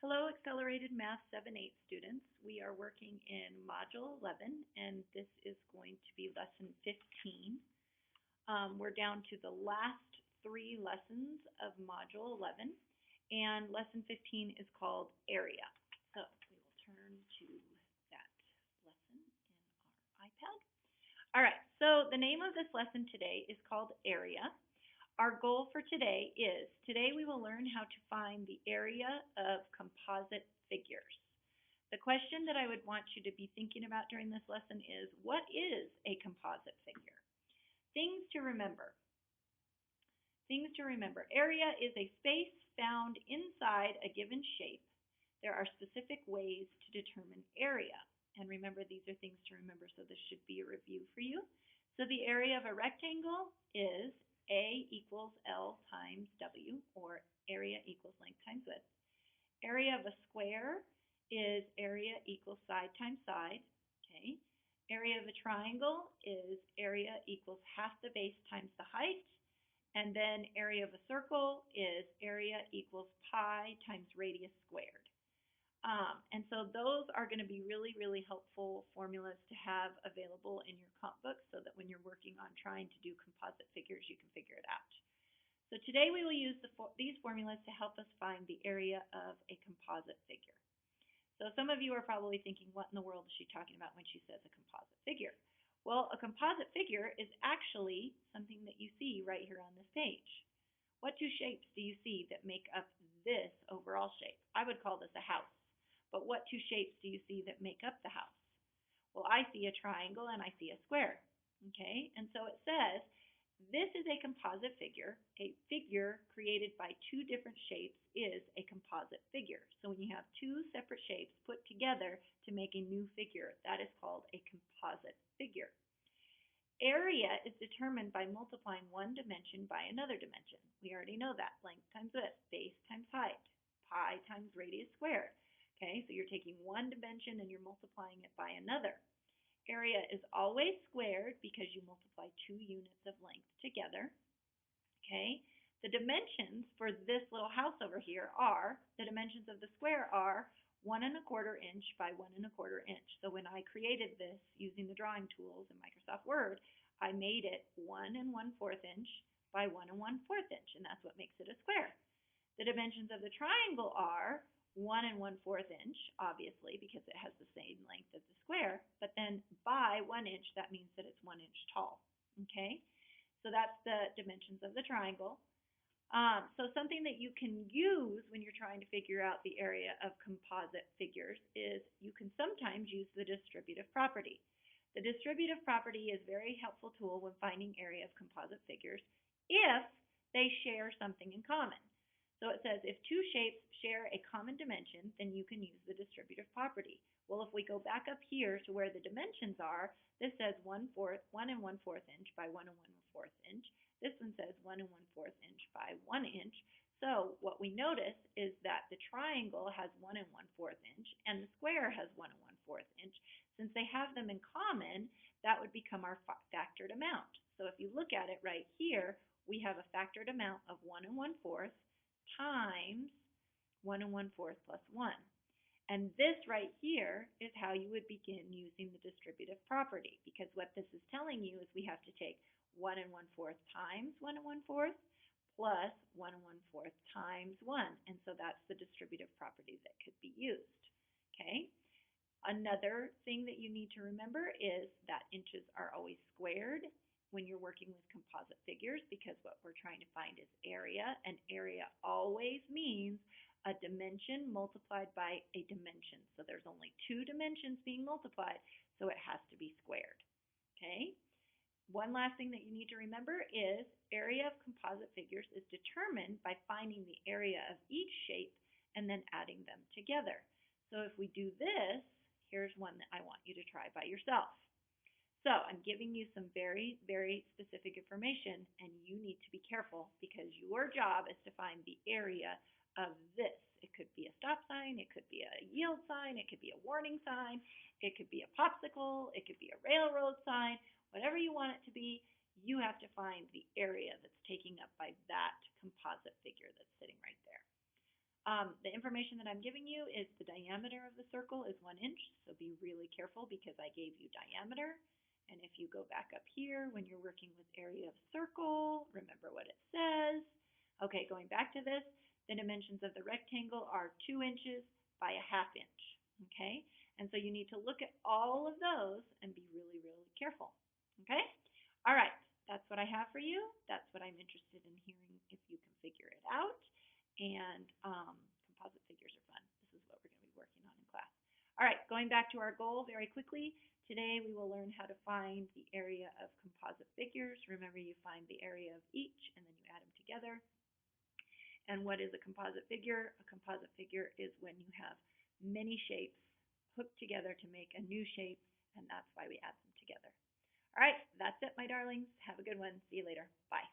Hello, Accelerated Math 7-8 students. We are working in Module 11, and this is going to be Lesson 15. We're down to the last three lessons of Module 11, and Lesson 15 is called Area. So we will turn to that lesson in our iPad. All right, so the name of this lesson today is called Area. Our goal for today we will learn how to find the area of composite figures. The question that I would want you to be thinking about during this lesson is, what is a composite figure? Things to remember. Area is a space found inside a given shape. There are specific ways to determine area. And remember, these are things to remember, so this should be a review for you. So the area of a rectangle is A equals L times W, or area equals length times width. Area of a square is area equals side times side. Okay. Area of a triangle is area equals half the base times the height. And then area of a circle is area equals pi times radius squared. And so those are going to be really, really helpful formulas to have available in your comp book so that when you're working on trying to do composite figures, you can figure it out. So today we will use these formulas to help us find the area of a composite figure. So some of you are probably thinking, what in the world is she talking about when she says a composite figure? Well, a composite figure is actually something that you see right here on this page. What two shapes do you see that make up this overall shape? I would call this a house. But what two shapes do you see that make up the house? Well, I see a triangle and I see a square. Okay, and so it says this is a composite figure. A figure created by two different shapes is a composite figure. So when you have two separate shapes put together to make a new figure, that is called a composite figure. Area is determined by multiplying one dimension by another dimension. We already know that. Length times width, base times height, pi times radius squared. Okay, so you're taking one dimension and you're multiplying it by another. Area is always squared because you multiply two units of length together. Okay, the dimensions for this little house over here are, the dimensions of the square are 1 1/4 inch by 1 1/4 inch. So when I created this using the drawing tools in Microsoft Word, I made it 1 1/4 inch by 1 1/4 inch, and that's what makes it a square. The dimensions of the triangle are 1 1/4 inch, obviously, because it has the same length as the square, but then by 1 inch, that means that it's 1 inch tall. Okay, so that's the dimensions of the triangle. So something that you can use when you're trying to figure out the area of composite figures is you can sometimes use the distributive property. The distributive property is a very helpful tool when finding area of composite figures if they share something in common. So it says if two shapes share a common dimension, then you can use the distributive property. Well, if we go back up here to where the dimensions are, this says 1 1/4 inch by 1 1/4 inch. This one says 1 1/4 inch by 1 inch. So what we notice is that the triangle has 1 1/4 inch and the square has 1 1/4 inch. Since they have them in common, that would become our factored amount. So if you look at it right here, we have a factored amount of 1 1/4 times 1 1/4 plus 1. And this right here is how you would begin using the distributive property, because what this is telling you is we have to take 1 1/4 times 1 1/4 plus 1 1/4 times 1. And so that's the distributive property that could be used. Okay. Another thing that you need to remember is that inches are always squared when you're working with composite figures, because what we're trying to find is area, and area always means a dimension multiplied by a dimension. So there's only two dimensions being multiplied, so it has to be squared. Okay? One last thing that you need to remember is area of composite figures is determined by finding the area of each shape and then adding them together. So if we do this, here's one that I want you to try by yourself. So I'm giving you some very, very specific information, and you need to be careful because your job is to find the area of this. It could be a stop sign, it could be a yield sign, it could be a warning sign, it could be a popsicle, it could be a railroad sign. Whatever you want it to be, you have to find the area that's taken up by that composite figure that's sitting right there. The information that I'm giving you is the diameter of the circle is 1 inch, so be really careful because I gave you diameter. And if you go back up here when you're working with area of circle, remember what it says. Okay, going back to this, the dimensions of the rectangle are 2 inches by a ½ inch. Okay, and so you need to look at all of those and be really, really careful. Okay, all right, that's what I have for you. That's what I'm interested in hearing if you can figure it out. And composite figures are fun. This is what we're going to be working on in class. All right, going back to our goal very quickly. Today we will learn how to find the area of composite figures. Remember, you find the area of each and then you add them together. And what is a composite figure? A composite figure is when you have many shapes hooked together to make a new shape, and that's why we add them together. All right, that's it, my darlings. Have a good one. See you later. Bye.